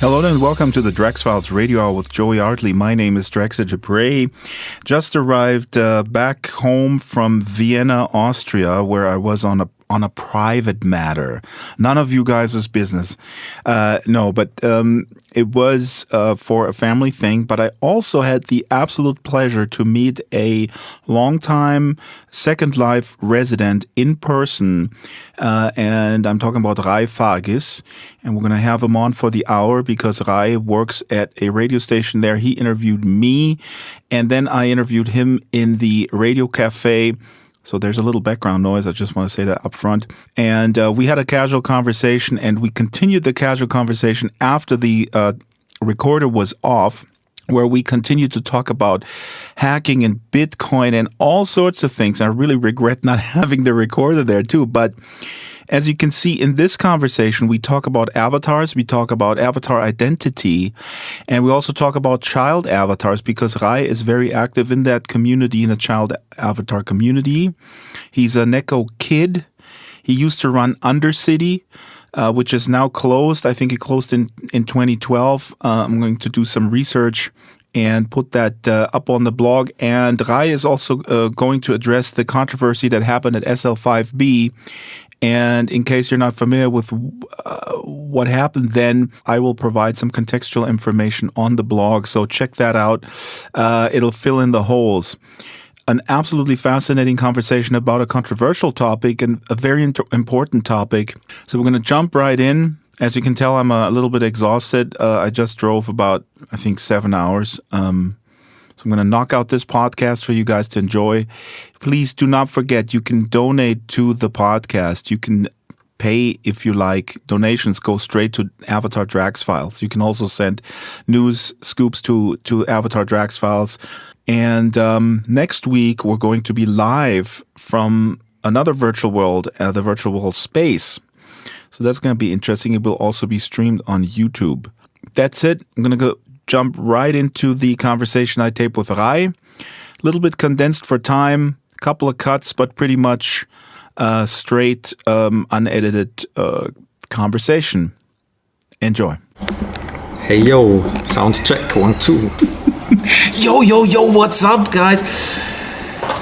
Hello and welcome to the Drax Files Radio Hour with Joey Yardley. My name is Drax Jabray. Just arrived back home from Vienna, Austria, where I was on a private matter. None of you guys' business. But it was for a family thing. But I also had the absolute pleasure to meet a longtime Second Life resident in person. And I'm talking about Fargis. And we're going to have him on for the hour because Rai works at a radio station there. He interviewed me, and then I interviewed him in the radio cafe. So there's a little background noise. I just want to say that up front. And we had a casual conversation, and we continued the casual conversation after the recorder was off, where we continued to talk about hacking and Bitcoin and all sorts of things. I really regret not having the recorder there too. But as you can see in this conversation, we talk about avatars, we talk about avatar identity, and we also talk about child avatars because Rai is very active in that community, in the child avatar community. He's a Neko kid. He used to run Undercity, which is now closed. I think it closed in 2012. I'm going to do some research and put that up on the blog. And Rai is also going to address the controversy that happened at SL5B. And in case you're not familiar with what happened then, I will provide some contextual information on the blog. So check that out. It'll fill in the holes. An absolutely fascinating conversation about a controversial topic and a very important topic. So we're going to jump right in. As you can tell, I'm a little bit exhausted. I just drove about, 7 hours. So I'm going to knock out this podcast for you guys to enjoy. Please do not forget, you can donate to the podcast. You can pay if you like. Donations go straight to Avatar Drax Files. You can also send news scoops to Avatar Drax Files. And next week, we're going to be live from another virtual world, the virtual world Space. So that's going to be interesting. It will also be streamed on YouTube. That's it. I'm going to jump right into the conversation I taped with Rai. A little bit condensed for time, a couple of cuts, but pretty much straight, unedited conversation. Enjoy. Hey, yo, sound check, 1, 2. Yo, what's up, guys?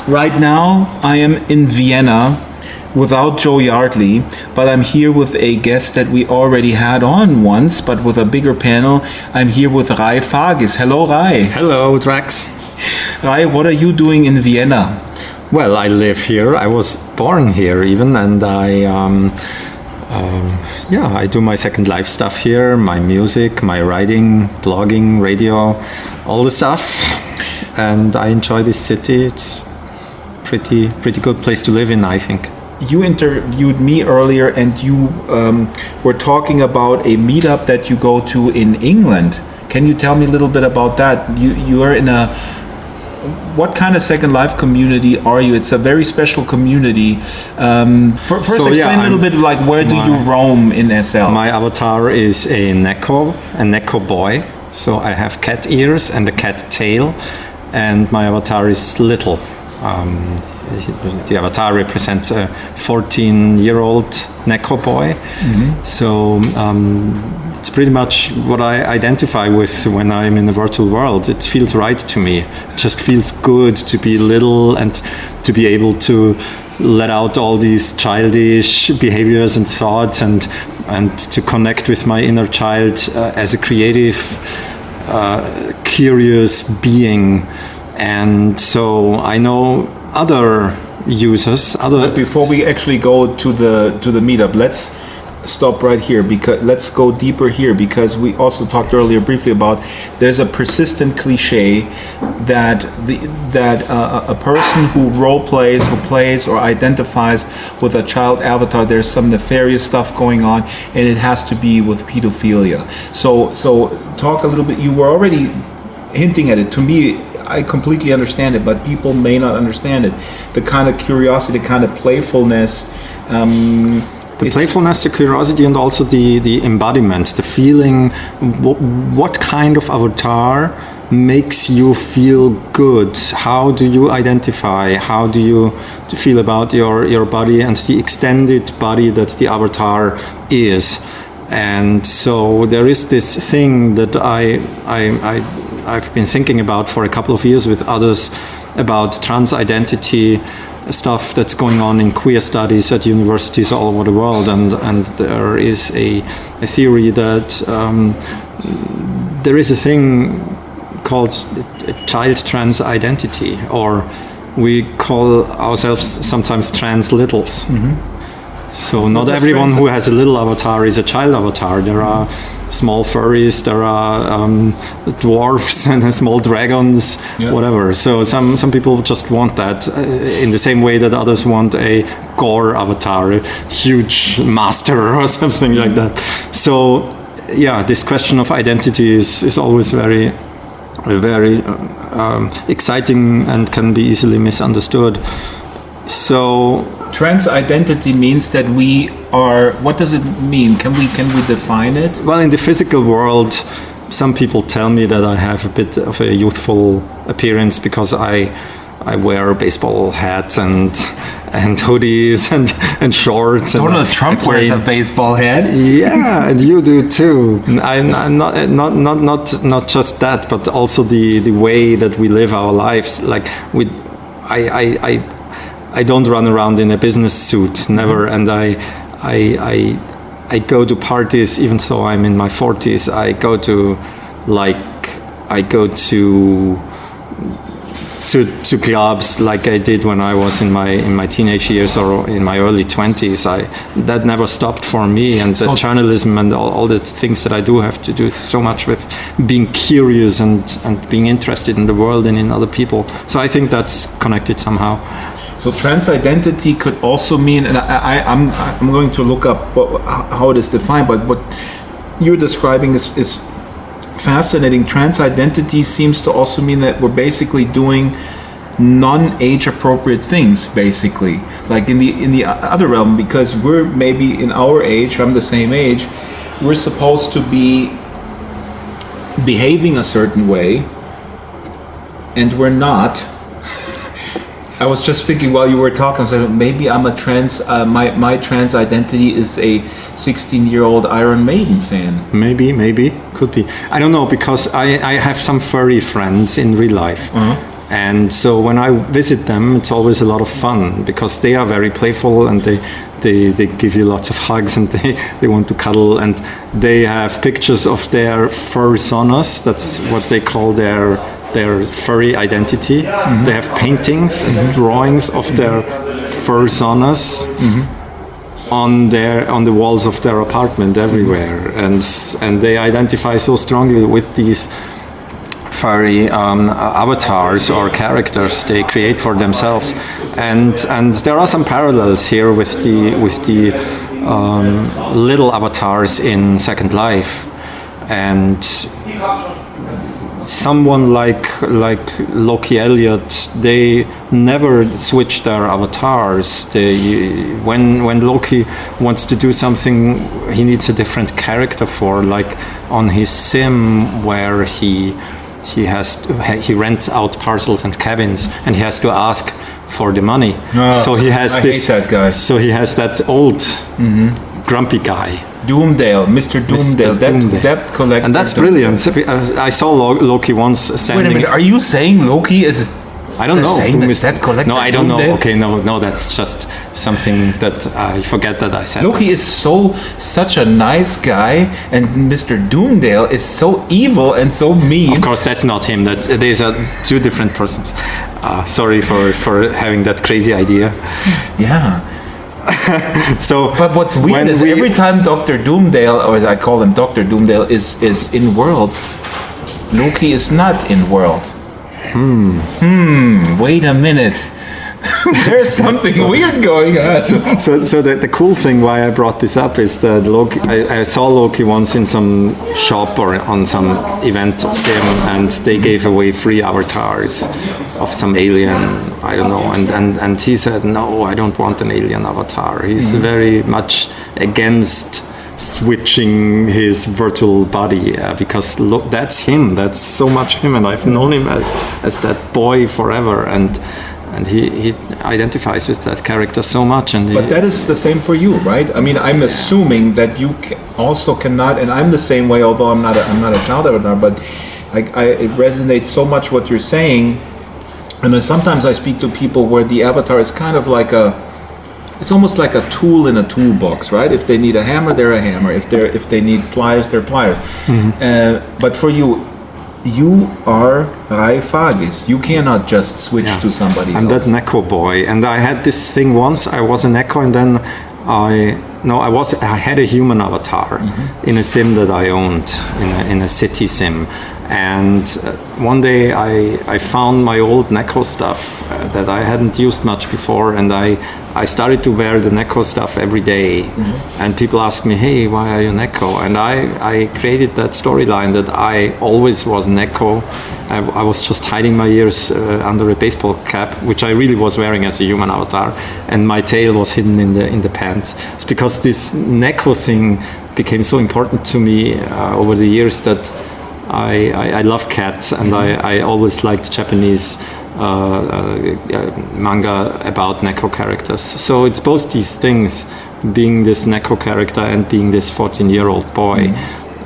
Right now, I am in Vienna without Joe Yardley, but I'm here with a guest that we already had on once, but with a bigger panel. I'm here with Rai Fargis. Hello, Rai. Hello, Drax. Rai, what are you doing in Vienna? Well, I live here. I was born here even, and I do my Second Life stuff here, my music, my writing, blogging, radio, all the stuff. And I enjoy this city. It's pretty good place to live in, I think. You interviewed me earlier, and you were talking about a meetup that you go to in England. Can you tell me a little bit about that? You are in what kind of Second Life community are you? It's a very special community. First, explain a little bit like where do you roam in SL? My avatar is a Neko boy. So I have cat ears and a cat tail, and my avatar is little. The avatar represents a 14-year-old Neko boy. Mm-hmm. So it's pretty much what I identify with when I'm in the virtual world. It feels right to me. It just feels good to be little and to be able to let out all these childish behaviors and thoughts and to connect with my inner child as a creative, curious being. And so I know other users. But before we actually go to the meetup, let's stop right here because let's go deeper here because we also talked earlier briefly about there's a persistent cliche that a person who role plays, who plays or identifies with a child avatar, there's some nefarious stuff going on, and it has to be with pedophilia. So talk a little bit. You were already hinting at it. To me, I completely understand it, but people may not understand it. The kind of curiosity, the kind of playfulness. The playfulness, the curiosity, and also the embodiment, the feeling. What kind of avatar makes you feel good? How do you identify? How do you feel about your body and the extended body that the avatar is? And so there is this thing that I've been thinking about for a couple of years with others about trans identity stuff that's going on in queer studies at universities all over the world, and there is a theory that there is a thing called child trans identity, or we call ourselves sometimes trans littles. So not everyone who has a little avatar is a child avatar. There are small furries, there are dwarfs and small dragons, whatever. So some people just want that in the same way that others want a gore avatar, a huge master or something like that. So yeah, this question of identity is always very exciting and can be easily misunderstood. So trans identity means that we are. What does it mean? Can we define it? Well, in the physical world, some people tell me that I have a bit of a youthful appearance because I wear baseball hats and hoodies and shorts. Donald Trump wears a baseball hat. Yeah, and you do too. I'm not just that, but also the way that we live our lives. Like I don't run around in a business suit, never, and I go to parties even though I'm in my 40s. I go to clubs like I did when I was in my teenage years or in my early 20s. That never stopped for me, and the journalism and all the things that I do have to do so much with being curious and being interested in the world and in other people. So I think that's connected somehow. So trans identity could also mean, and I'm going to look up how it is defined, but what you're describing is fascinating. Trans identity seems to also mean that we're basically doing non-age appropriate things, basically, like in the other realm, because we're maybe in our age, I'm the same age, we're supposed to be behaving a certain way, and we're not. I was just thinking while you were talking, so maybe I'm a trans. My trans identity is a 16-year-old Iron Maiden fan. Maybe could be. I don't know, because I have some furry friends in real life, and so when I visit them, it's always a lot of fun because they are very playful and they give you lots of hugs and they want to cuddle, and they have pictures of their fursonas. That's what they call their furry identity. They have paintings and drawings of their fursonas on the walls of their apartment everywhere, and they identify so strongly with these furry avatars or characters they create for themselves, and there are some parallels here with the little avatars in Second Life, and someone like Loki Elliott, they never switch their avatars. When Loki wants to do something, he needs a different character for, like on his sim where he rents out parcels and cabins, and he has to ask for the money. So he has hate that guy. So he has that old grumpy guy. Doomdale, Mr. Doomdale, debt collector. And that's brilliant. I saw Loki once standing. Wait a minute, are you saying Loki is I don't know. same as debt collector? No, I don't know. Doomdale? Okay, no, that's just something that I forget that I said. Loki is such a nice guy, and Mr. Doomdale is so evil and so mean. Of course, that's not him. These are two different persons. Sorry for having that crazy idea. Yeah. So, but what's weird is every time Dr. Doomdale, or I call him Dr. Doomdale, is in world, Loki is not in world. Wait a minute. There's something weird going on. So the cool thing why I brought this up is that Loki, I saw Loki once in some shop or on some event sim, and they gave away free avatars of some alien, I don't know, and he said, no, I don't want an alien avatar. He's very much against switching his virtual body because look, that's him, that's so much him, and I've known him as that boy forever, and and he identifies with that character so much. And but that is the same for you, right? I mean, I'm assuming that you also cannot, and I'm the same way. Although I'm not a child avatar, but it resonates so much what you're saying. And then sometimes I speak to people where the avatar is kind of like it's almost like a tool in a toolbox, right? If they need a hammer, they're a hammer. If they need pliers, they're pliers. But for you are Fargis. You cannot just switch to somebody I'm else. that Neko boy, and I had this thing once. I was a Neko, and then I had a human avatar in a sim that I owned in a city sim. And one day I found my old Neko stuff that I hadn't used much before, and I started to wear the Neko stuff every day. And people ask me, hey, why are you Neko? And I created that storyline that I always was Neko. I was just hiding my ears under a baseball cap, which I really was wearing as a human avatar, and my tail was hidden in the pants. It's because this Neko thing became so important to me over the years that I love cats, and I always liked Japanese manga about Neko characters. So it's both these things, being this Neko character and being this 14-year-old boy.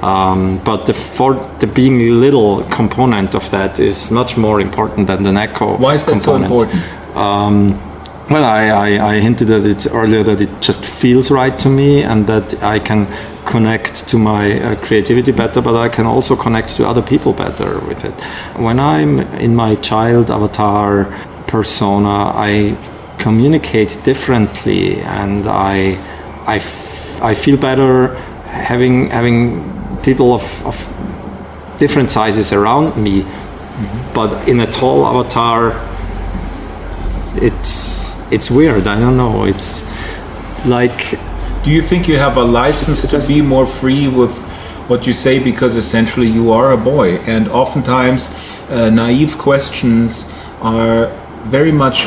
But the being little component of that is much more important than the Neko. Why is that component. so important? Well, I hinted at it earlier that it just feels right to me, and that I can connect to my creativity better, but I can also connect to other people better with it. When I'm in my child avatar persona, I communicate differently, and I feel better having people of different sizes around me. But in a tall avatar, it's weird. I don't know. It's like. Do you think you have a license to be more free with what you say, because essentially you are a boy, and oftentimes naive questions are very much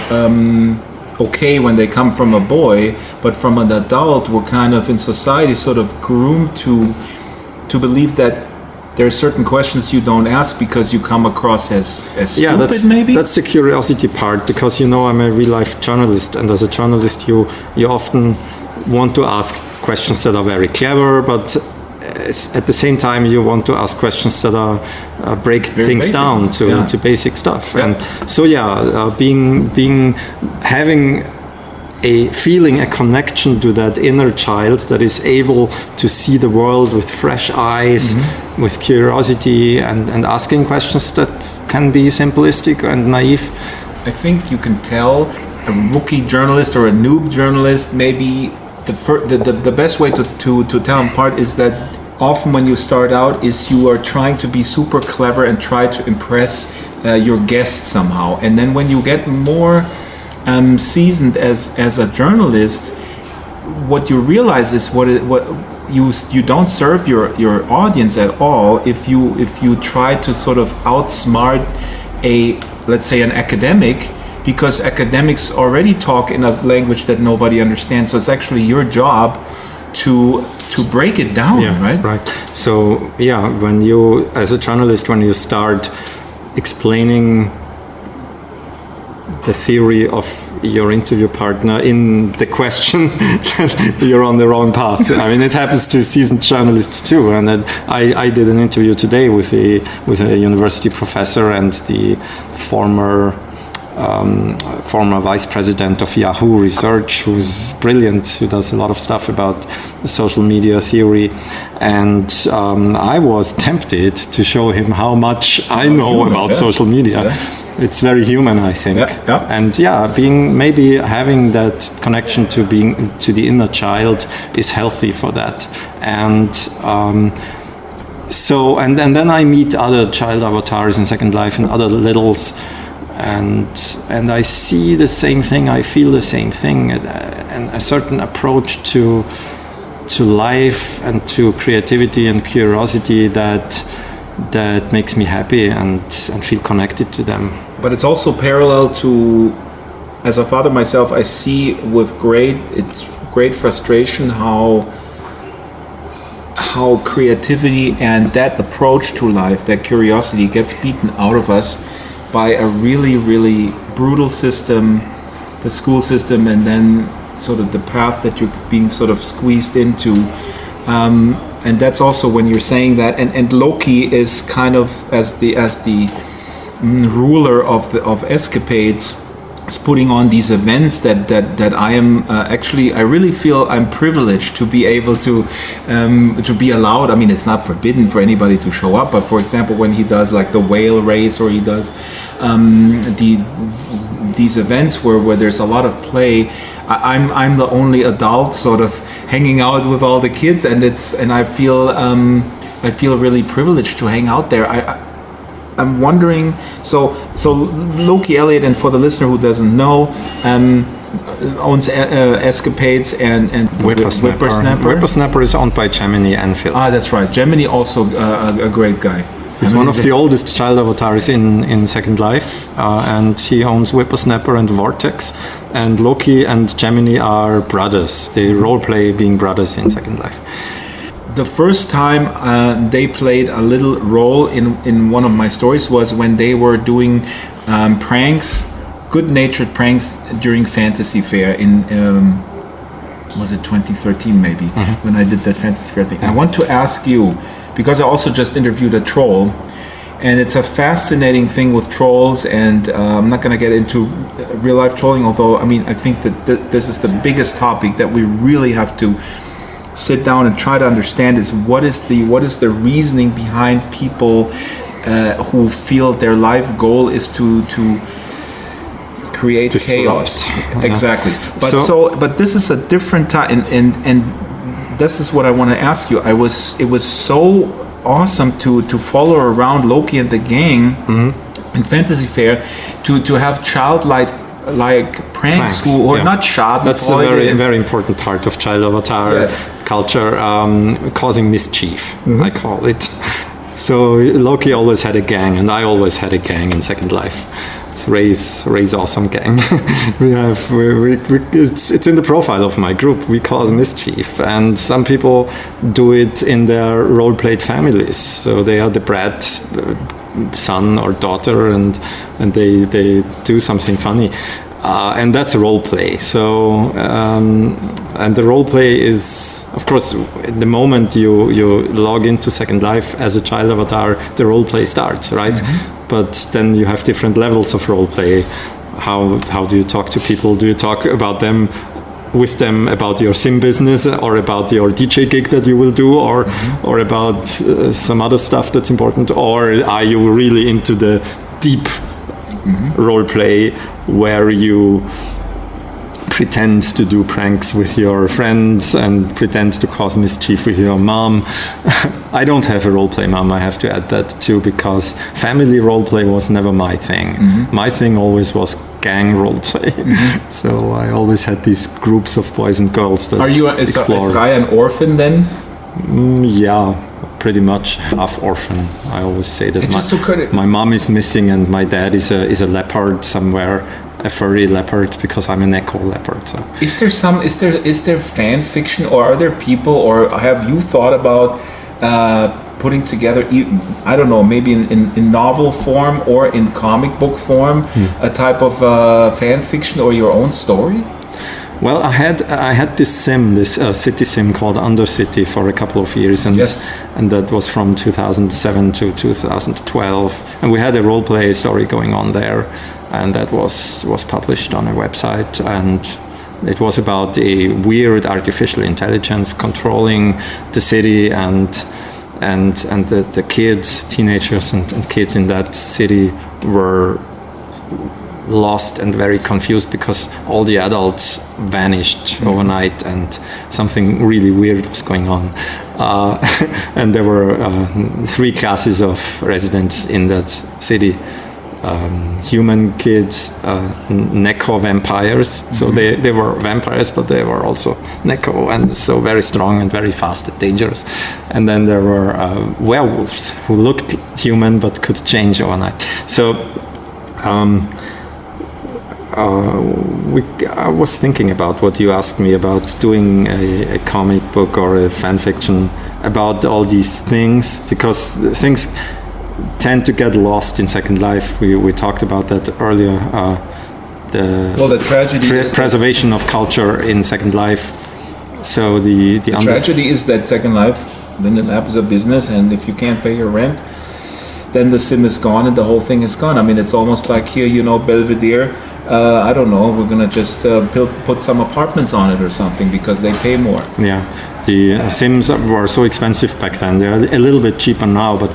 okay when they come from a boy, but from an adult we're kind of in society sort of groomed to believe that there are certain questions you don't ask because you come across as stupid, maybe? That's the curiosity part, because I'm a real-life journalist, and as a journalist you often want to ask questions that are very clever, but at the same time you want to ask questions that are break very things basic. Down to basic stuff. And so having a connection to that inner child that is able to see the world with fresh eyes, with curiosity, and asking questions that can be simplistic and naive. I think you can tell a rookie journalist or a noob journalist, maybe the best way to tell them apart is that often when you start out is you are trying to be super clever and try to impress your guests somehow, and then when you get more seasoned as a journalist, what you realize is what you don't serve your audience at all if you try to sort of outsmart let's say an academic, because academics already talk in a language that nobody understands. So it's actually your job to break it down, right? Right. So when you, as a journalist, when you start explaining the theory of your interview partner in the question, you're on the wrong path. I mean, it happens to seasoned journalists too. And I did an interview today with a university professor and the former vice president of Yahoo Research, who's brilliant, who does a lot of stuff about social media theory. And I was tempted to show him how much I know about social media. Yeah. It's very human, I think. And having that connection to the inner child is healthy for that. And and then I meet other child avatars in Second Life and other littles, and I see the same thing, I feel the same thing, and a certain approach to life and to creativity and curiosity that makes me happy and feel connected to them. But it's also parallel to, as a father myself, I see with great frustration how creativity and that approach to life, that curiosity, gets beaten out of us by a really, really brutal system, the school system, and then sort of the path that you're being sort of squeezed into. And that's also when you're saying that, and Loki is kind of as the ruler of escapades, is putting on these events that I am actually, I really feel I'm privileged to be able to be allowed. I mean, it's not forbidden for anybody to show up, but for example, when he does like the whale race, or he does these events where there's a lot of play, I'm the only adult sort of hanging out with all the kids, and I feel really privileged to hang out there. I'm wondering, so Loki Elliott, and for the listener who doesn't know, owns Escapades and Whippersnapper. Whippersnapper is owned by Gemini and Phil. That's right. Gemini also a great guy. He's one of the oldest child avatars in Second Life, and he owns Whippersnapper and Vortex. And Loki and Gemini are brothers. They roleplay being brothers in Second Life. The first time they played a little role in one of my stories was when they were doing pranks, good-natured pranks during Fantasy Fair in was it 2013 maybe, when I did that Fantasy Fair thing. I want to ask you, because I also just interviewed a troll, and it's a fascinating thing with trolls, and I'm not going to get into real-life trolling, although I mean I think that this is the biggest topic that we really have to sit down and try to understand, is what is the reasoning behind people who feel their life goal is to create chaos. Exactly. But this is a different time, and this is what I want to ask you. It was so awesome to follow around Loki and the gang in Fantasy Fair, to have childlike pranks who are not child. That's a very important part of child avatar culture, causing mischief, I call it. So Loki always had a gang, and I always had a gang in Second Life. It's Ray's awesome gang. It's in the profile of my group. We cause mischief, and some people do it in their role-played families. So they are the brat son or daughter, and they do something funny. And that's role play. So, and the role play is, of course, the moment you log into Second Life as a child avatar, the role play starts, right? But then you have different levels of role play. How do you talk to people? Do you talk about them? With them about your sim business, or about your DJ gig that you will do, or about some other stuff that's important, or are you really into the deep role play where you pretend to do pranks with your friends and pretend to cause mischief with your mom? I don't have a role play mom, I have to add that too, because family role play was never my thing. My thing always was gang role play. So I always had these groups of boys and girls that explore. Is Rai an orphan then? Yeah, pretty much half orphan. I always say that my mom is missing, and my dad is a leopard somewhere, a furry leopard, because I'm an echo leopard. So is there fan fiction, or are there people, or have you thought about putting together, I don't know, maybe in novel form or in comic book form, a type of fan fiction or your own story? Well, I had this city sim called Undercity for a couple of years, and that was from 2007 to 2012, and we had a role play story going on there, and that was published on a website, and it was about a weird artificial intelligence controlling the city, and the kids, teenagers and kids in that city were lost and very confused because all the adults vanished overnight, and something really weird was going on. And there were 3 classes of residents in that city. Human kids, Neko vampires. So they were vampires, but they were also Neko, and so very strong and very fast and dangerous. And then there were werewolves who looked human but could change overnight. So I was thinking about what you asked me about, doing a comic book or a fan fiction about all these things, because things tend to get lost in Second Life. We talked about that earlier. The tragedy is preservation of culture in Second Life. So the tragedy is that Second Life, then the lab is a business, and if you can't pay your rent, then the sim is gone and the whole thing is gone. I mean, it's almost like here, Belvedere. I don't know. We're gonna just put some apartments on it or something because they pay more. Yeah, the Sims were so expensive back then. They're a little bit cheaper now, but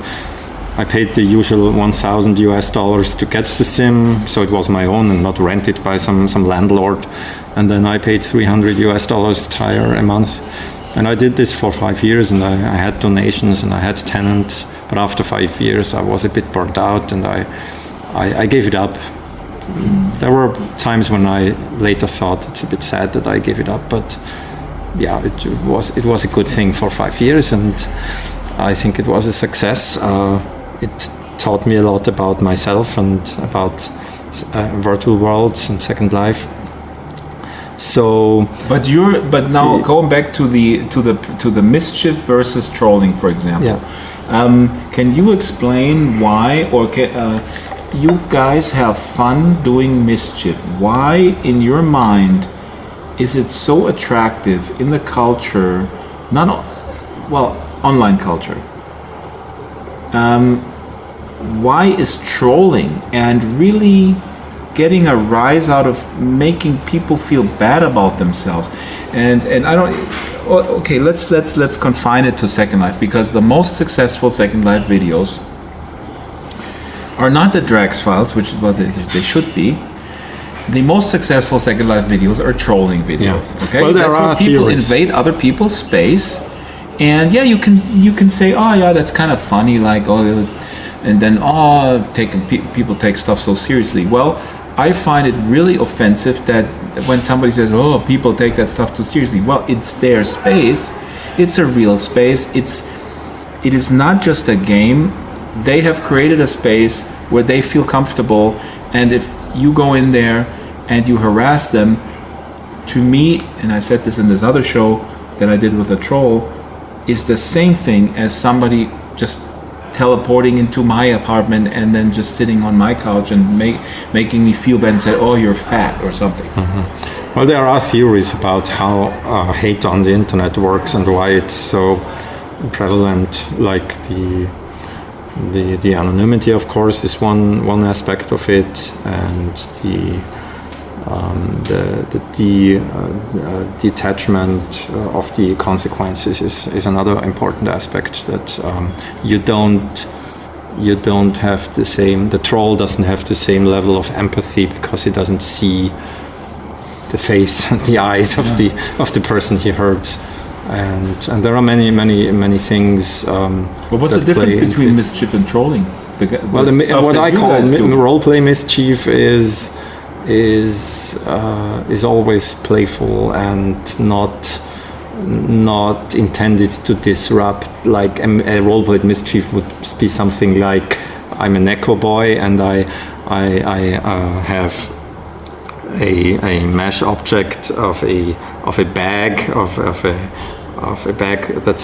I paid the usual $1,000 to get the sim, so it was my own and not rented by some landlord. And then I paid $300 tire a month. And I did this for 5 years, and I had donations and I had tenants. But after 5 years, I was a bit burnt out, and I gave it up. There were times when I later thought it's a bit sad that I gave it up, but yeah, it was a good thing for 5 years, and I think it was a success. It taught me a lot about myself and about virtual worlds and Second Life. So, but now going back to the mischief versus trolling, for example. Yeah. Can you explain why, or you guys have fun doing mischief? Why, in your mind, is it so attractive in the culture, online culture? Why is trolling and really getting a rise out of making people feel bad about themselves? And I don't. Okay, let's confine it to Second Life, because the most successful Second Life videos are not the Drax files, which is what they should be. The most successful Second Life videos are trolling videos. Yeah. Okay, well, that's where people invade other people's space, and yeah, you can say, oh yeah, that's kind of funny, like and then people take stuff so seriously. Well, I find it really offensive that when somebody says, oh, people take that stuff too seriously. Well, it's their space. It's a real space. It is not just a game. They have created a space where they feel comfortable, and if you go in there and you harass them, to me, and I said this in this other show that I did with a troll, is the same thing as somebody just teleporting into my apartment and then just sitting on my couch and making me feel bad and say, oh, you're fat or something. Mm-hmm. Well, there are theories about how hate on the internet works and why it's so prevalent. Like the anonymity, of course, is one aspect of it, and the detachment of the consequences is another important aspect. That you don't have the troll doesn't have the same level of empathy because he doesn't see the face and the eyes of the person he hurts. And there are many things. But what's the difference between mischief and trolling? What I call roleplay mischief is always playful and not intended to disrupt. Like a roleplay mischief would be something like, I'm an echo boy and I have a mesh object of a bag of a bag that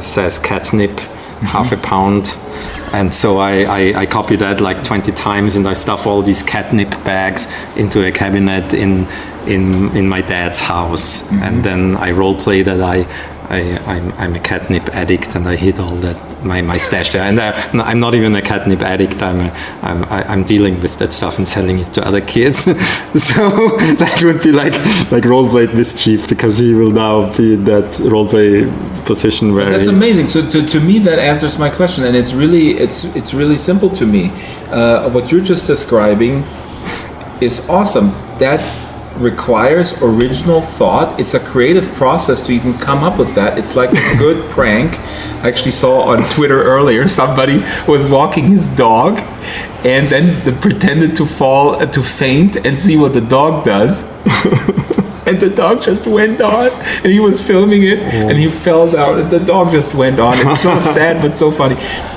says catnip, half a pound. And so I copy that like 20 times, and I stuff all these catnip bags into a cabinet in my dad's house. Mm-hmm. And then I role play that I'm a catnip addict, and I hid all that my stash there. And I'm not even a catnip addict. I'm dealing with that stuff and selling it to other kids. So that would be like roleplay mischief, because he will now be in that roleplay position where. That's amazing. So to me that answers my question, and it's really simple to me. What you're just describing is awesome. That requires original thought. It's a creative process to even come up with that. It's like a good prank. I actually saw on Twitter earlier somebody was walking his dog and then pretended to faint and see what the dog does. And the dog just went on, and he was filming it, and he fell down, and the dog just went on. It's so sad, but so funny.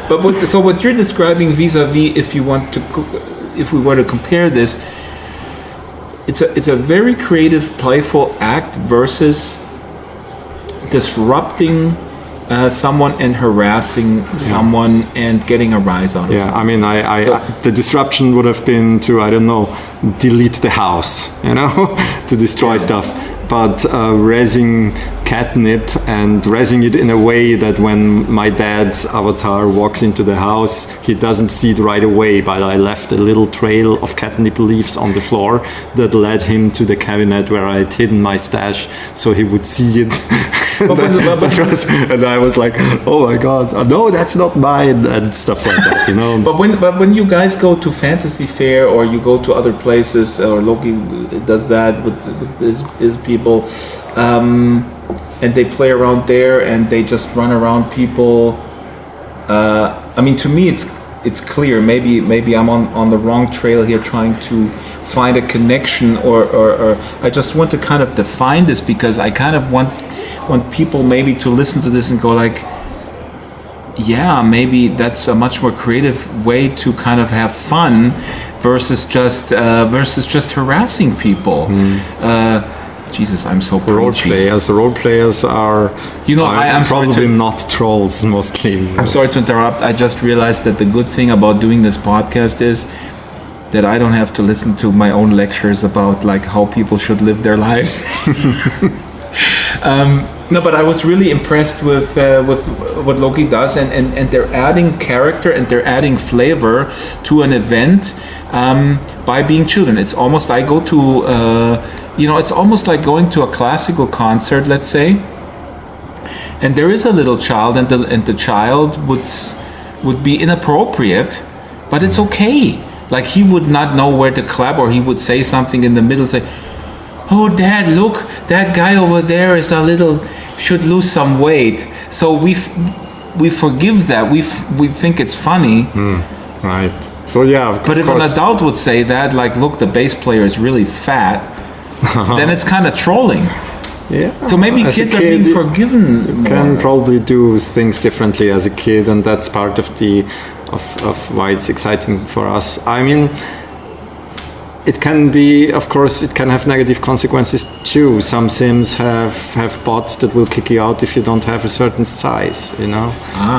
But what you're describing vis-a-vis, if we were to compare this, it's a very creative, playful act versus disrupting someone and harassing someone and getting a rise out of Yeah, someone. I mean, the disruption would have been to, I don't know, delete the house, to destroy stuff. But raising catnip and raising it in a way that when my dad's avatar walks into the house, he doesn't see it right away, but I left a little trail of catnip leaves on the floor that led him to the cabinet where I had hidden my stash, so he would see it. And I was like, oh my god, no, that's not mine, and stuff like that, But when you guys go to Fantasy Fair or you go to other places, or Loki does that with his people, and they play around there and they just run around people. I mean, to me, it's clear. Maybe I'm on the wrong trail here, trying to find a connection, or I just want to kind of define this, because I kind of want people maybe to listen to this and go like, yeah, maybe that's a much more creative way to kind of have fun versus just harassing people. Jesus, I'm so preachy. Role players are, I'm probably not trolls mostly. I'm sorry to interrupt. I just realized that the good thing about doing this podcast is that I don't have to listen to my own lectures about like how people should live their lives. No, but I was really impressed with what Loki does, and they're adding character and they're adding flavor to an event by being children. It's almost it's almost like going to a classical concert, let's say, and there is a little child, and the child would be inappropriate, but it's okay. Like he would not know where to clap, or he would say something in the middle, say, "Oh, Dad, look, that guy over there should lose some weight." So we forgive that. We think it's funny. Right. So yeah. But if an adult would say that, like, "Look, the bass player is really fat," then it's kind of trolling. Yeah. So maybe kids are being forgiven. You can probably do things differently as a kid, and that's part of why it's exciting for us. I mean, it can be, of course, it can have negative consequences too. Some sims have bots that will kick you out if you don't have a certain size,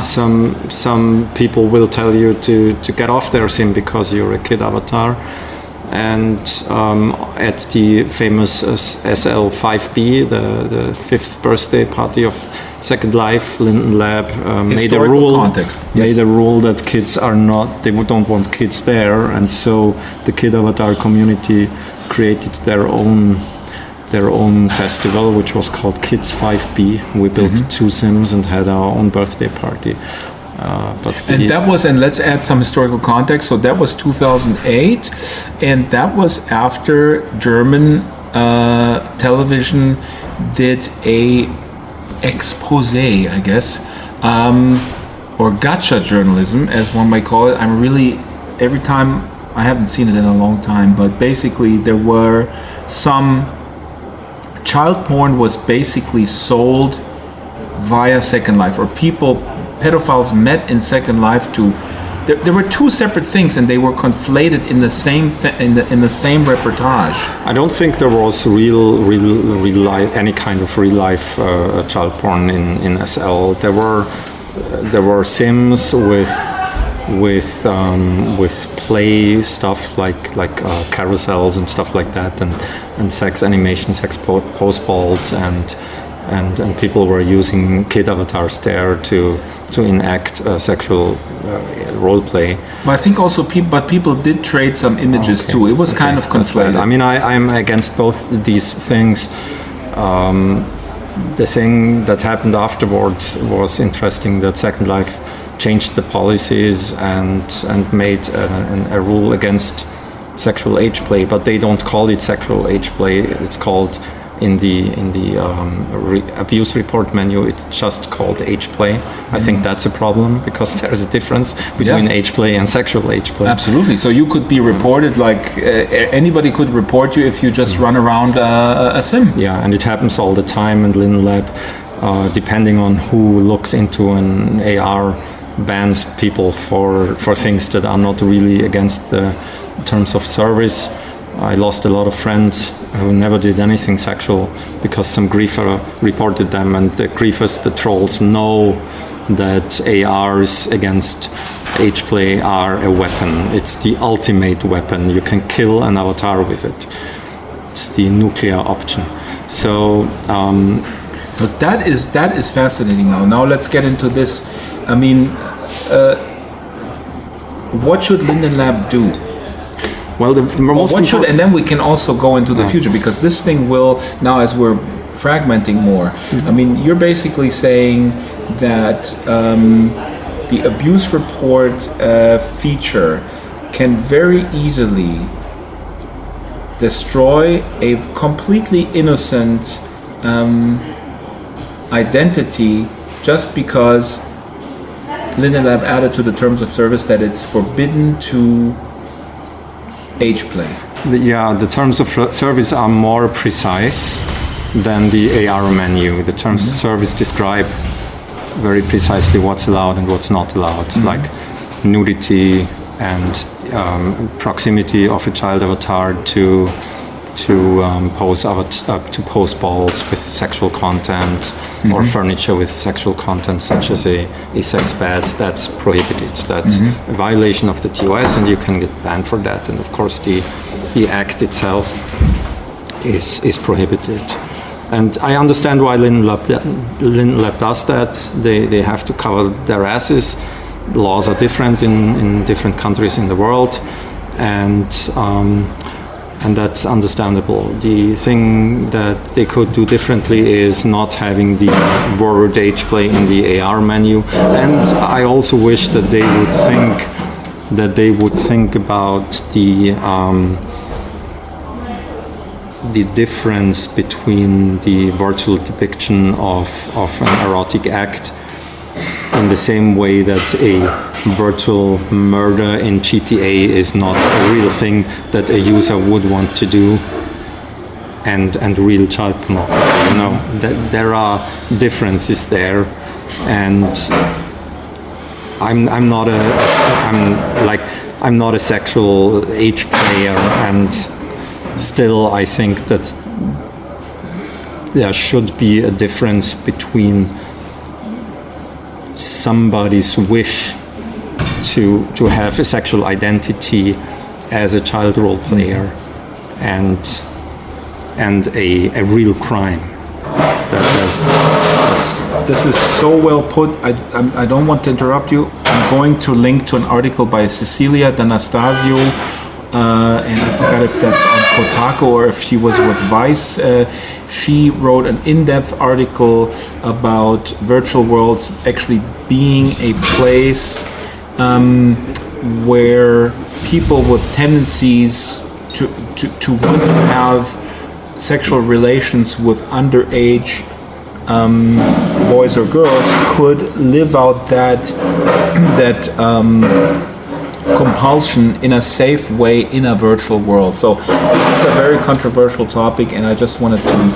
Some people will tell you to get off their sim because you're a kid avatar. And at the famous SL5B, the 5th birthday party of Second Life, Linden Lab made a rule that kids don't want kids there, and so the kid avatar community created their own festival, which was called Kids 5B. We built 2 sims and had our own birthday party. And let's add some historical context. So that was 2008, and that was after German television did a expose, I guess, or gotcha journalism, as one might call it. I'm really, every time, I haven't seen it in a long time, but basically there were some child porn was basically sold via Second Life, or pedophiles met in Second Life there were 2 separate things, and they were conflated in the same in the same reportage. I don't think there was real life, any kind of real life child porn in SL. There were sims with play stuff like carousels and stuff like that, and sex animation, sex post balls, and people were using kid avatars there to enact sexual role play. But I think also people did trade some images too. It was kind of conflated. I mean, I'm against both these things. The thing that happened afterwards was interesting, that Second Life changed the policies and made a rule against sexual age play, but they don't call it sexual age play. It's called in the abuse report menu, it's just called age play. I think that's a problem, because there's a difference between age play and sexual age play. Absolutely. So you could be reported, like anybody could report you if you just run around a sim. Yeah, and it happens all the time in Linden Lab. Depending on who looks into an AR, bans people for things that are not really against the terms of service. I lost a lot of friends who never did anything sexual because some griefer reported them, and the griefers, the trolls, know that ARs against age play are a weapon. It's the ultimate weapon. You can kill an avatar with it. It's the nuclear option. So so that is fascinating. Now let's get into this. I mean, what should Linden Lab do? well, the most What should, and then we can also go into the future, because this thing will now, as we're fragmenting more. I mean, you're basically saying that the abuse report feature can very easily destroy a completely innocent identity just because Linden Lab added to the terms of service that it's forbidden to age play. The terms of service are more precise than the AR menu. The terms of service describe very precisely what's allowed and what's not allowed, like nudity and proximity of a child avatar to pose balls with sexual content or furniture with sexual content, such as a sex bed. That's prohibited. That's a violation of the TOS, and you can get banned for that. And of course, the act itself is prohibited. And I understand why Linden Lab does that. They have to cover their asses. Laws are different in different countries in the world, and that's understandable. The thing that they could do differently is not having the word age play in the AR menu. And I also wish that they would think about the difference between the virtual depiction of an erotic act in the same way that a virtual murder in GTA is not a real thing that a user would want to do, and real child pornography. You know, that there are differences there, and I'm not a sexual age player, and still I think that there should be a difference between somebody's wish to have a sexual identity as a child role player and a real crime. This is so well put. I don't want to interrupt you. I'm going to link to an article by Cecilia D'Anastasio, and I forgot if that's on Kotaku or if she was with Vice. She wrote an in-depth article about virtual worlds actually being a place where people with tendencies to want to have sexual relations with underage boys or girls could live out that compulsion in a safe way in a virtual world. So this is a very controversial topic, and I just wanted to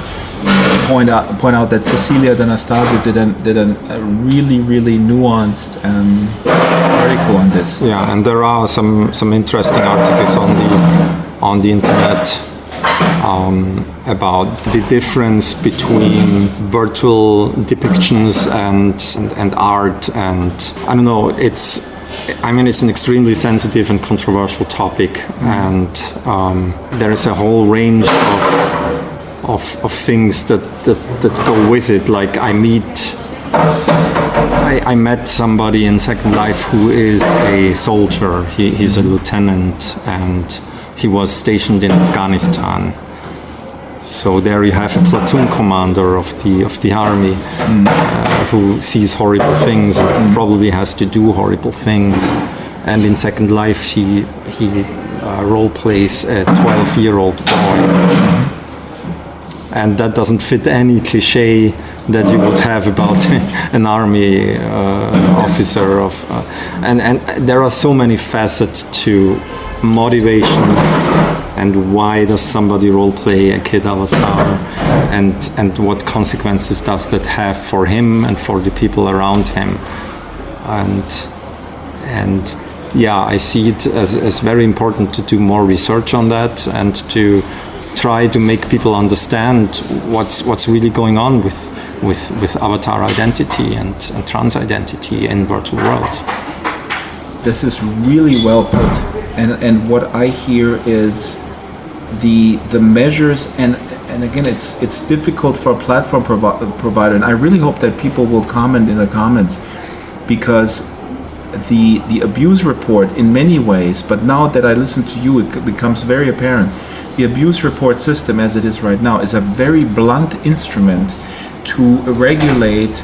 point out that Cecilia D'Anastasio did a really nuanced article on this. Yeah, and there are some interesting articles on the internet about the difference between virtual depictions and art, and I don't know, it's an extremely sensitive and controversial topic, and there is a whole range of things that go with it. Like I met somebody in Second Life who is a soldier. He's a lieutenant, and he was stationed in Afghanistan. So there you have a platoon commander of the army who sees horrible things and probably has to do horrible things. And in Second Life, he role plays a 12-year-old boy, and that doesn't fit any cliche that you would have about an army officer and there are so many facets to motivations and why does somebody role play a kid avatar, and what consequences does that have for him and for the people around him, and yeah, I see it as very important to do more research on that and to try to make people understand what's really going on with avatar identity and trans identity in virtual worlds. This is really well put, and what I hear is the measures, and again, it's difficult for a platform provider, and I really hope that people will comment in the comments, because the abuse report in many ways, but now that I listen to you, it becomes very apparent. The abuse report system as it is right now is a very blunt instrument to regulate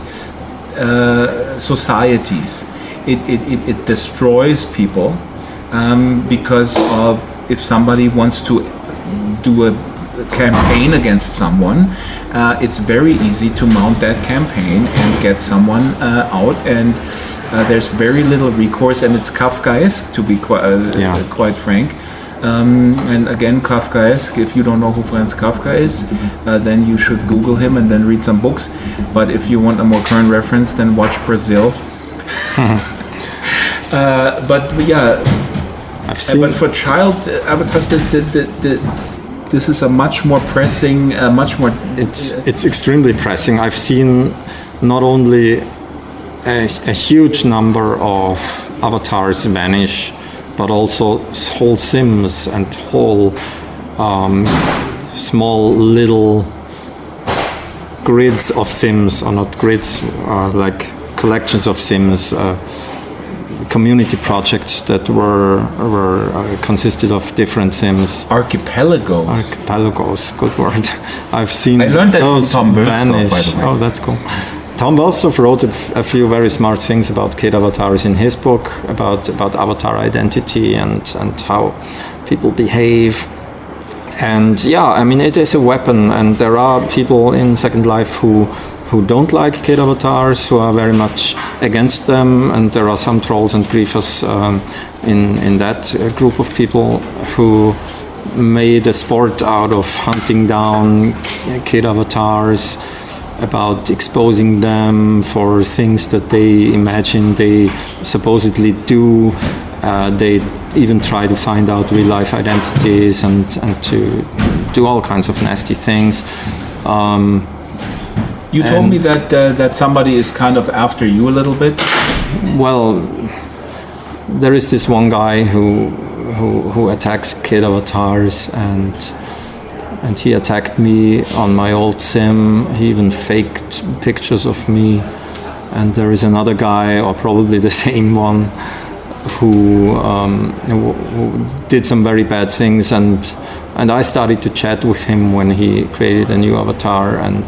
societies. It destroys people because of, if somebody wants to do a campaign against someone, it's very easy to mount that campaign and get someone out, and there's very little recourse, and it's Kafkaesque, to be quite frank. And again, Kafkaesque, if you don't know who Franz Kafka is, then you should Google him and then read some books. But if you want a more current reference, then watch Brazil. But yeah, but for child avatars, this is a much more pressing, much more. It's extremely pressing. I've seen not only a huge number of avatars vanish, but also whole sims and whole small little grids of sims, or not grids, like collections of sims, community projects that were consisted of different sims. Archipelagos, good word. I've seen. I learned that those from Tom vanish. Bernstorff, by the way. Oh, that's cool. Tom Bernstorff wrote a few very smart things about kid avatars in his book, about avatar identity and how people behave. And yeah, I mean, it is a weapon, and there are people in Second Life who don't like kid avatars, who are very much against them, and there are some trolls and griefers in that group of people who made a sport out of hunting down kid avatars, about exposing them for things that they imagine they supposedly do. They even try to find out real life identities and to do all kinds of nasty things. You told me that somebody is kind of after you a little bit. Well, there is this one guy who attacks kid avatars, and he attacked me on my old sim. He even faked pictures of me. And there is another guy, or probably the same one, who did some very bad things. And I started to chat with him when he created a new avatar, and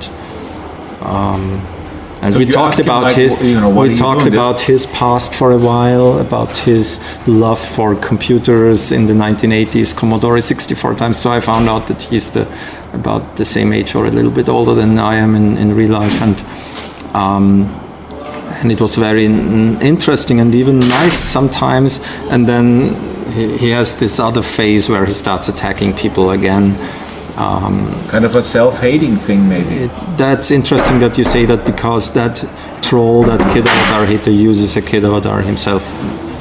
so we talked about his past for a while, about his love for computers in the 1980s, Commodore 64 times. So I found out that he's about the same age or a little bit older than I am in real life, and it was very interesting and even nice sometimes. And then he has this other phase where he starts attacking people again. Kind of a self-hating thing, maybe. That's interesting that you say that, because that troll, that kid avatar hater, uses a kid avatar himself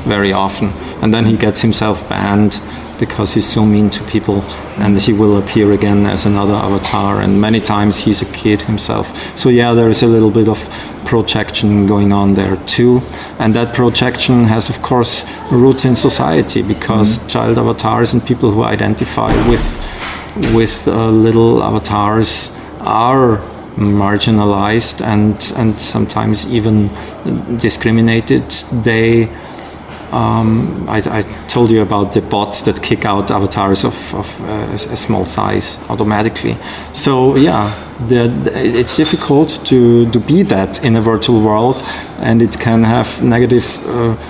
very often, and then he gets himself banned because he's so mean to people, and he will appear again as another avatar, and many times he's a kid himself. So yeah, there is a little bit of projection going on there too, and that projection has of course roots in society, because child avatars and people who identify with little avatars are marginalized and sometimes even discriminated. They I told you about the bots that kick out avatars of a small size automatically. So yeah, it's difficult to be that in a virtual world, and it can have negative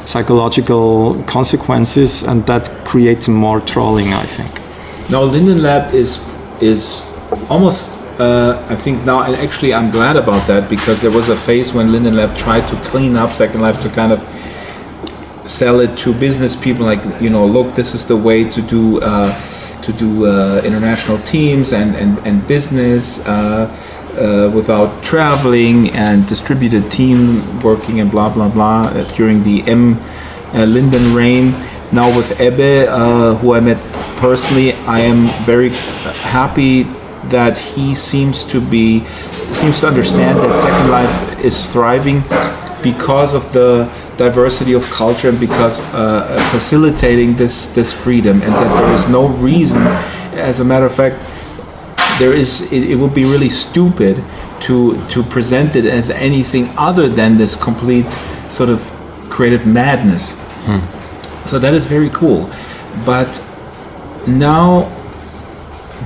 psychological consequences, and that creates more trolling, I think. Now, Linden Lab is almost, I think now, and actually I'm glad about that, because there was a phase when Linden Lab tried to clean up Second Life, to kind of sell it to business people, like, you know, look, this is the way to do international teams and business without traveling, and distributed team working and blah blah blah during the Linden reign. Now with Ebbe, who I met personally, I am very happy that he seems to understand that Second Life is thriving because of the diversity of culture and because facilitating this freedom, and that there is no reason. As a matter of fact, it would be really stupid to present it as anything other than this complete sort of creative madness. So that is very cool. But now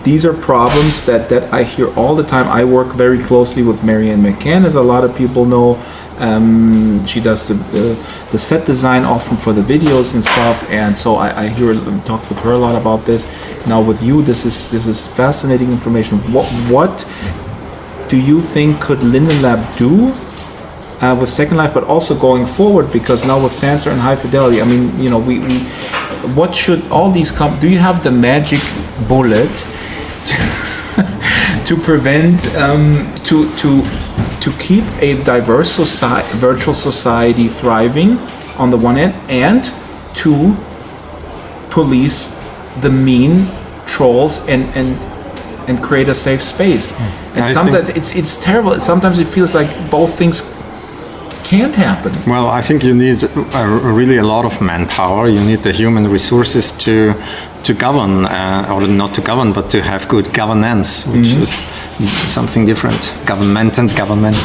these are problems that I hear all the time. I work very closely with Marianne McCann, as a lot of people know. She does the set design often for the videos and stuff, and so I hear talk with her a lot about this. Now with you, this is fascinating information. What do you think could Linden Lab do with Second Life, but also going forward? Because now with Sansa and High Fidelity, I mean, you know, we what should all these come? Do you have the magic bullet to prevent to keep a diverse virtual society thriving on the one hand, and to police the mean trolls and create a safe space? And sometimes it's terrible. Sometimes it feels like both things can't happen. Well, I think you need really a lot of manpower. You need the human resources to govern, or not to govern, but to have good governance, which is something different. Government and government.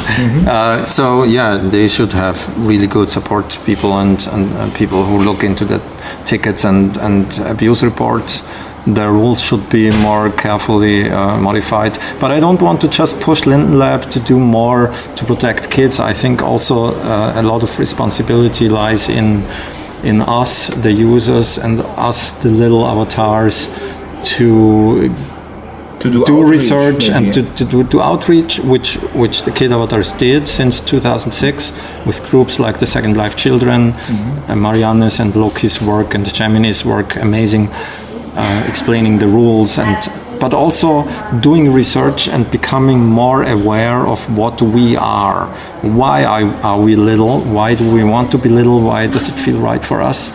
So yeah, they should have really good support people and people who look into the tickets and abuse reports. The rules should be more carefully modified. But I don't want to just push Linden Lab to do more to protect kids. I think also a lot of responsibility lies in us, the users, and us, the little avatars, to do research, maybe, and to do outreach, which the kid avatars did since 2006 with groups like the Second Life Children, Marianne's and Loki's work and Gemini's work, amazing. Explaining the rules, but also doing research and becoming more aware of what we are. Why are we little? Why do we want to be little? Why does it feel right for us?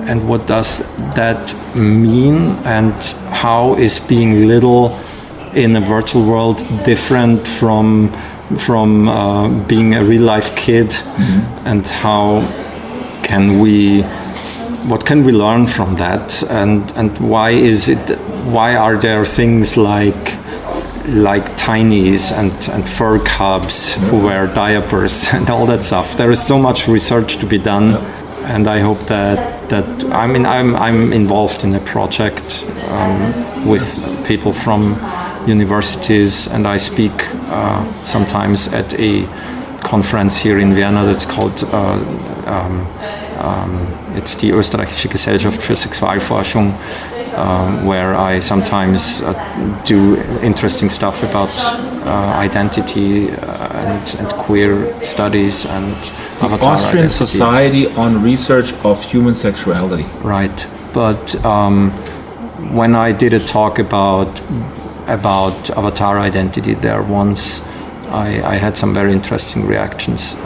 And what does that mean? And how is being little in a virtual world different from being a real life kid? And how can we? What can we learn from that, and why are there things like tinies and fur cubs who wear diapers and all that stuff? There is so much research to be done, and I hope that I mean I'm involved in a project with people from universities, and I speak sometimes at a conference here in Vienna that's called it's die Österreichische Gesellschaft für Sexualforschung, where I sometimes do interesting stuff about identity and queer studies and the Austrian identity. Society on Research of Human Sexuality. Right, but when I did a talk about avatar identity there once, I had some very interesting reactions.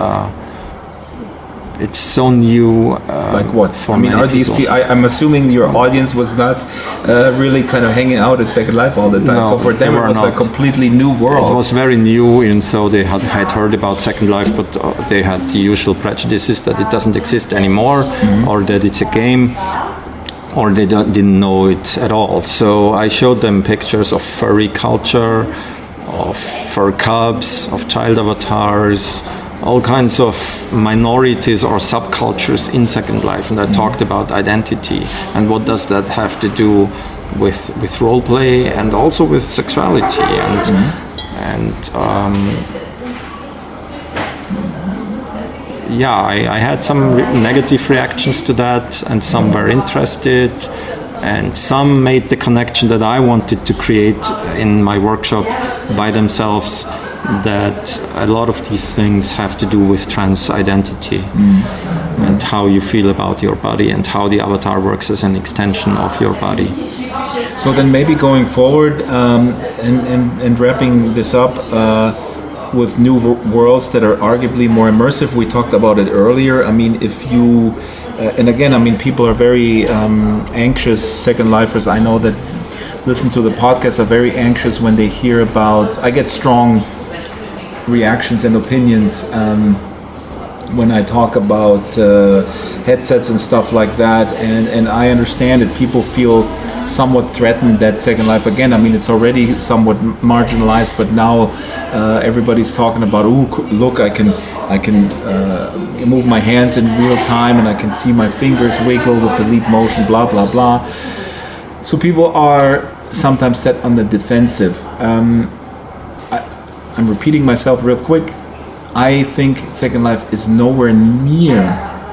It's so new. Like what? For I mean, are these people? I'm assuming your audience was not really kind of hanging out at Second Life all the time. No, so for them, it was a completely new world. It was very new, even though they had heard about Second Life, but they had the usual prejudices that it doesn't exist anymore, or that it's a game, or they didn't know it at all. So I showed them pictures of furry culture, of fur cubs, of child avatars, all kinds of minorities or subcultures in Second Life, and I talked about identity and what does that have to do with role play and also with sexuality, and I had some negative reactions to that, and some were interested, and some made the connection that I wanted to create in my workshop by themselves, that a lot of these things have to do with trans identity and how you feel about your body and how the avatar works as an extension of your body. So then maybe going forward and wrapping this up, with new worlds that are arguably more immersive. We talked about it earlier. I mean, if you, and again, I mean, people are very anxious, Second Lifers, I know that listen to the podcast, are very anxious when they hear about, I get strong reactions and opinions when I talk about headsets and stuff like that, and I understand that people feel somewhat threatened that Second Life, again, I mean, it's already somewhat marginalized, but now everybody's talking about, oh, look, I can move my hands in real time, and I can see my fingers wiggle with the leap motion, blah blah blah. So people are sometimes set on the defensive. I'm repeating myself real quick. I think Second Life is nowhere near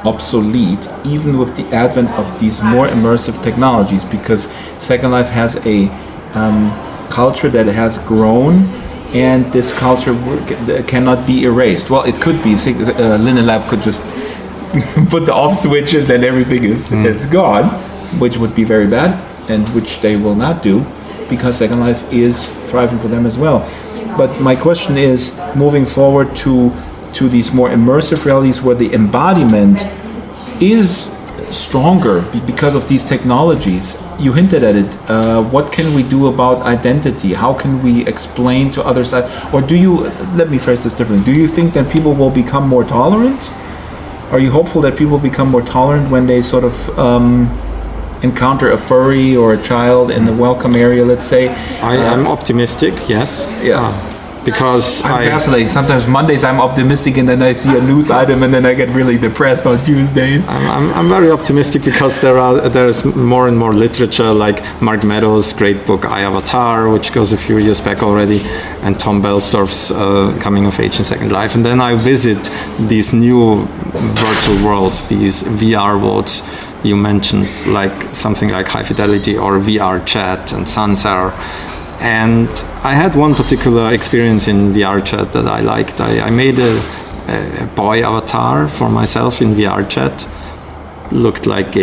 obsolete, even with the advent of these more immersive technologies, because Second Life has a culture that has grown, and this culture cannot be erased. Well, it could be. Linden Lab could just put the off switch and then everything is gone, which would be very bad, and which they will not do, because Second Life is thriving for them as well. But my question is, moving forward to these more immersive realities where the embodiment is stronger because of these technologies. You hinted at it. What can we do about identity? How can we explain to others? Or do you, let me phrase this differently, do you think that people will become more tolerant? Are you hopeful that people become more tolerant when they sort of encounter a furry or a child in the welcome area, let's say? I'm optimistic, yes. Yeah. Because I'm fascinating. Sometimes Mondays I'm optimistic, and then I see a news item, and then I get really depressed on Tuesdays. I'm very optimistic because there's more and more literature, like Mark Meadows' great book I, Avatar, which goes a few years back already, and Tom Belsdorf's Coming of Age in Second Life. And then I visit these new virtual worlds, these VR worlds you mentioned, like something like High Fidelity or VR Chat and Sansar. And I had one particular experience in VR Chat that I liked. I made a boy avatar for myself in VR Chat. Looked like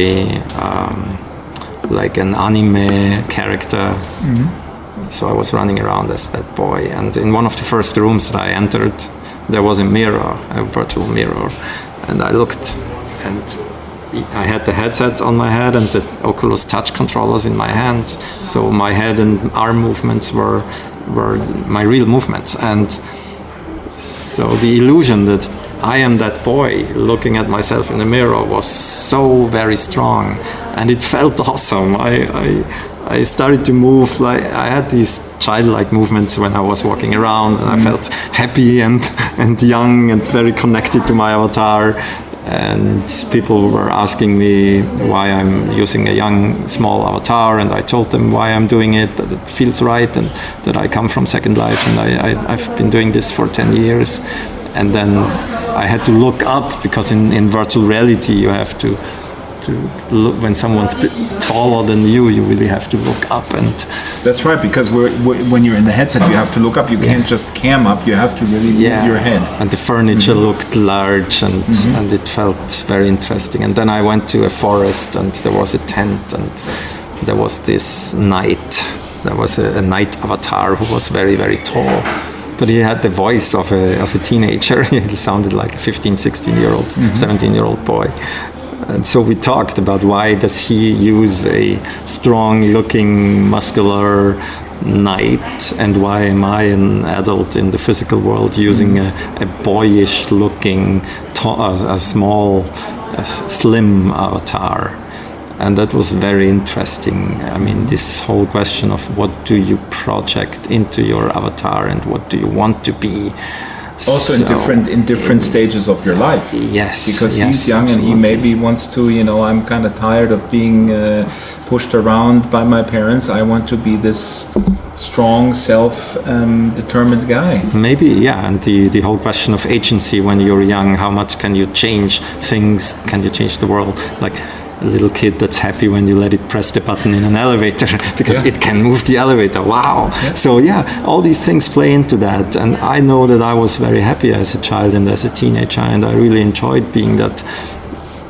like an anime character. Mm-hmm. So I was running around as that boy. And in one of the first rooms that I entered, there was a mirror, a virtual mirror. And I looked, and I had the headset on my head and the Oculus touch controllers in my hands, so my head and arm movements were my real movements. And so the illusion that I am that boy looking at myself in the mirror was so very strong, and it felt awesome. I started to move, like I had these childlike movements when I was walking around, and I felt happy and young and very connected to my avatar. And people were asking me why I'm using a young, small avatar, and I told them why I'm doing it, that it feels right, and that I come from Second Life, and I've been doing this for 10 years. And then I had to look up, because in virtual reality you have to look, when someone's taller than you really have to look up. And that's right, because when you're in the headset you have to look up, you can't just cam up, you have to really move your head. And the furniture looked large, and it felt very interesting. And then I went to a forest, and there was a tent, and there was this knight. There was a knight avatar who was very, very tall, but he had the voice of a teenager. He sounded like a 15, 16-year-old, 17-year-old boy. And so we talked about why does he use a strong-looking, muscular knight, and why am I an adult in the physical world using a boyish-looking, a small, slim avatar. And that was very interesting. I mean, this whole question of what do you project into your avatar and what do you want to be. Also in different stages of your life. Yes. Because he's young, absolutely. And he maybe wants to, I'm kind of tired of being pushed around by my parents. I want to be this strong, self-determined guy. Maybe, yeah. And the whole question of agency when you're young, how much can you change things? Can you change the world? Like a little kid that's happy when you let it press the button in an elevator because it can move the elevator. Wow. Yeah. So all these things play into that. And I know that I was very happy as a child and as a teenager, and I really enjoyed being that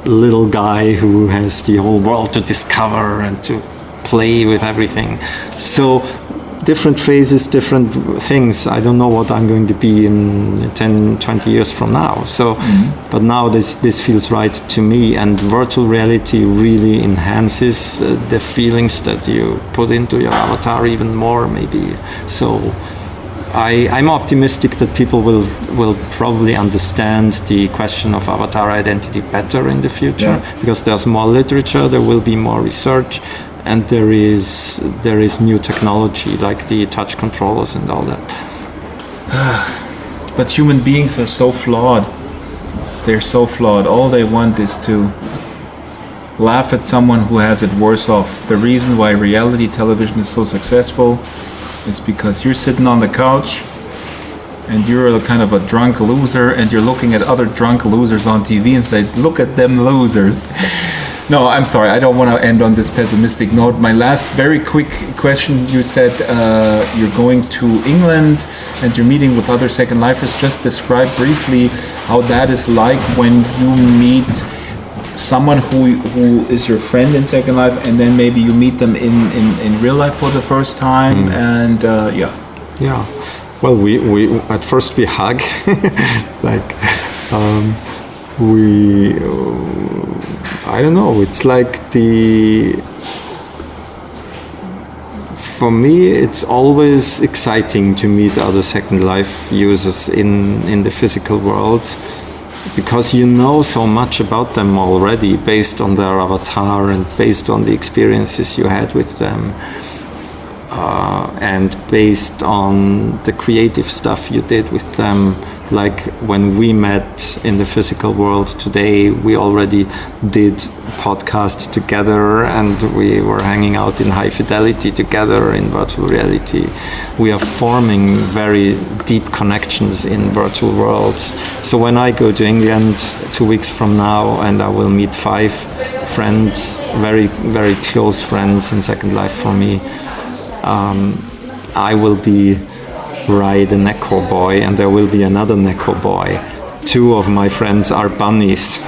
little guy who has the whole world to discover and to play with everything. So different phases, different things. I don't know what I'm going to be in 10, 20 years from now. So, but now this feels right to me, and virtual reality really enhances the feelings that you put into your avatar even more, maybe. So I'm optimistic that people will probably understand the question of avatar identity better in the future, because there's more literature, there will be more research, and there is new technology like the touch controllers and all that. But human beings are so flawed. They're so flawed. All they want is to laugh at someone who has it worse off. The reason why reality television is so successful is because you're sitting on the couch and you're a kind of a drunk loser, and you're looking at other drunk losers on TV and say, look at them losers. No, I'm sorry, I don't want to end on this pessimistic note. My last very quick question, you said you're going to England and you're meeting with other Second Lifers. Just describe briefly how that is like when you meet someone who is your friend in Second Life, and then maybe you meet them in real life for the first time, and Yeah. Well, we at first we hug, like I don't know. It's like for me, it's always exciting to meet other Second Life users in the physical world, because you know so much about them already based on their avatar and based on the experiences you had with them, and based on the creative stuff you did with them. Like when we met in the physical world today, we already did podcasts together, and we were hanging out in high fidelity together in virtual reality. We are forming very deep connections in virtual worlds. So when I go to England 2 weeks from now, and I will meet 5 friends, very, very close friends in Second Life for me, I will be Rai the Neko boy, and there will be another Neko boy. 2 of my friends are bunnies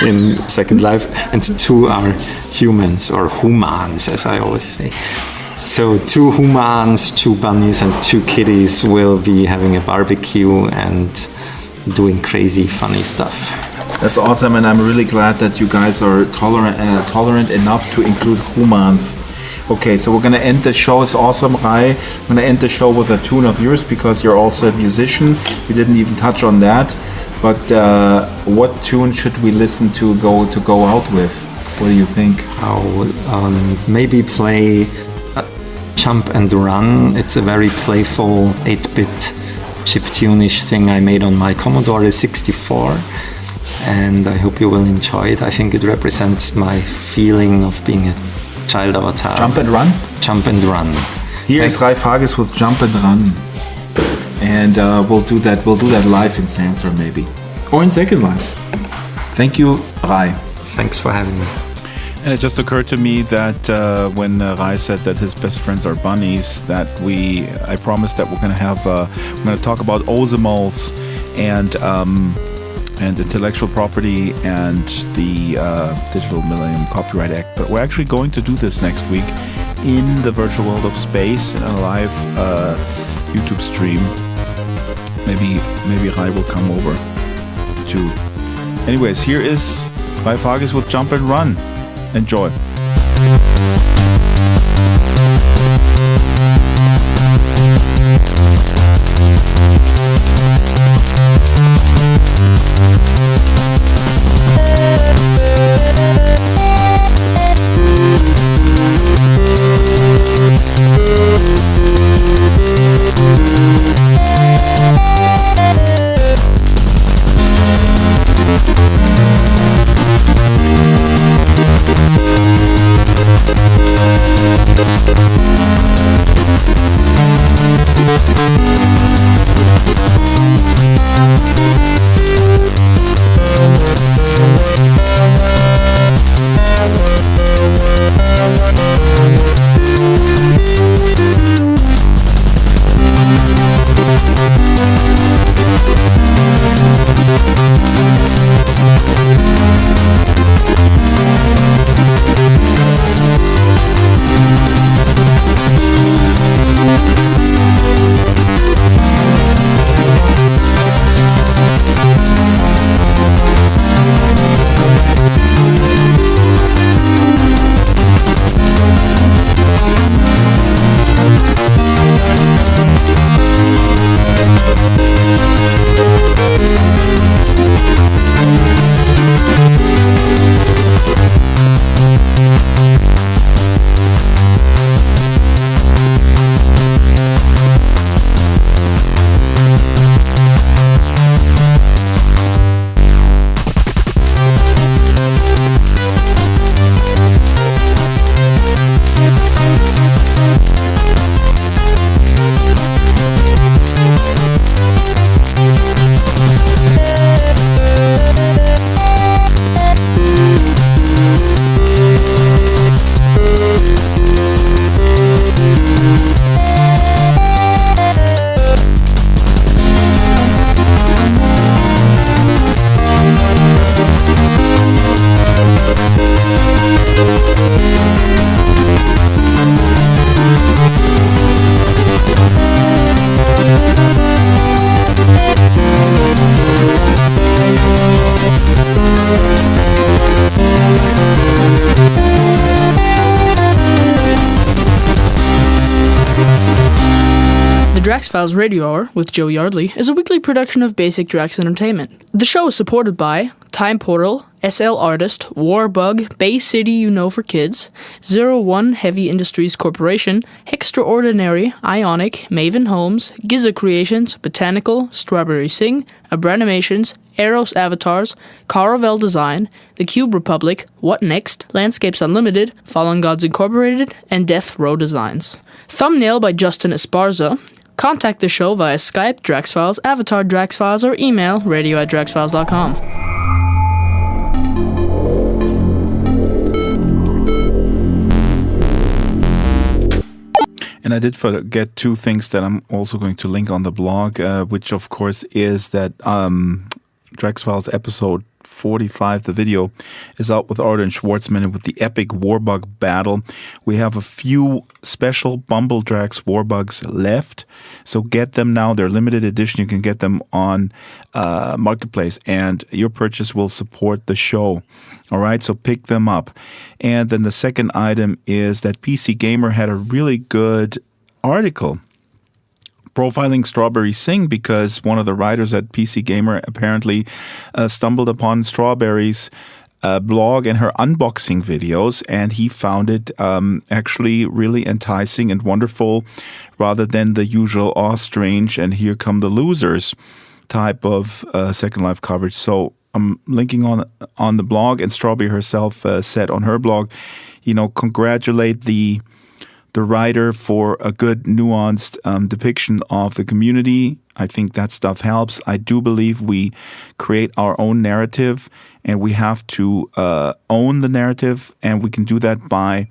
in Second Life, and 2 are humans, or humans, as I always say. So 2 humans, 2 bunnies, and 2 kitties will be having a barbecue and doing crazy, funny stuff. that's awesome, and I'm really glad that you guys are tolerant enough to include humans. Okay, so we're gonna end the show. It's awesome, Rai. I'm gonna end the show with a tune of yours, because you're also a musician. We didn't even touch on that. But what tune should we listen to go out with? What do you think? Maybe play Jump and Run. It's a very playful 8-bit chiptune-ish thing I made on my Commodore 64. And I hope you will enjoy it. I think it represents my feeling of being a child avatar. Jump and Run? Jump and Run. Here's Rai Fargis with Jump and Run. And we'll do that live in Sansa maybe. Or in Second Life. Thank you, Rai. Thanks for having me. And it just occurred to me that when Rai said that his best friends are bunnies, that I promised that we're gonna talk about Ozimals and intellectual property and the Digital Millennium Copyright Act. But we're actually going to do this next week in the virtual world of space in a live YouTube stream. Maybe Rai will come over too. Anyways, here is Rai Fargis with Jump and Run. Enjoy. Drax Files Radio Hour with Joe Yardley is a weekly production of Basic Drax Entertainment. The show is supported by Time Portal, SL Artist, Warbug, Bay City You Know for Kids, 01 Heavy Industries Corporation, Extraordinary, Ionic, Maven Homes, Giza Creations, Botanical, Strawberry Sing, Abranimations, Eros Avatars, Caravel Design, The Cube Republic, What Next, Landscapes Unlimited, Fallen Gods Incorporated, and Death Row Designs. Thumbnail by Justin Esparza. Contact the show via Skype, Draxfiles, Avatar Draxfiles, or email radio@draxfiles.com. And I did forget two things that I'm also going to link on the blog, which of course is that Drax Files episode 45, the video, is out with Arden Schwartzman and with the epic Warbug battle. We have a few special Bumble Drax Warbugs left, so get them now. They're limited edition. You can get them on Marketplace, and your purchase will support the show. All right, so pick them up. And then the second item is that PC Gamer had a really good article profiling Strawberry Sing, because one of the writers at PC Gamer apparently stumbled upon Strawberry's blog and her unboxing videos, and he found it actually really enticing and wonderful, rather than the usual strange and here come the losers type of Second Life coverage. So I'm linking on the blog, and Strawberry herself said on her blog, congratulate the writer for a good, nuanced depiction of the community. I think that stuff helps. I do believe we create our own narrative, and we have to own the narrative, and we can do that by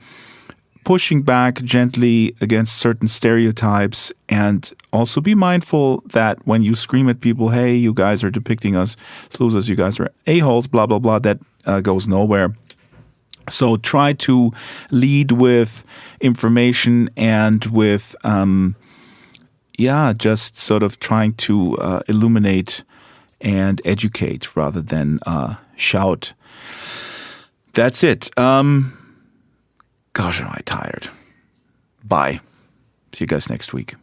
pushing back gently against certain stereotypes, and also be mindful that when you scream at people, hey, you guys are depicting us as losers, you guys are a-holes, blah, blah, blah, that goes nowhere. So try to lead with information and with, just sort of trying to illuminate and educate rather than shout. That's it. Gosh, am I tired. Bye. See you guys next week.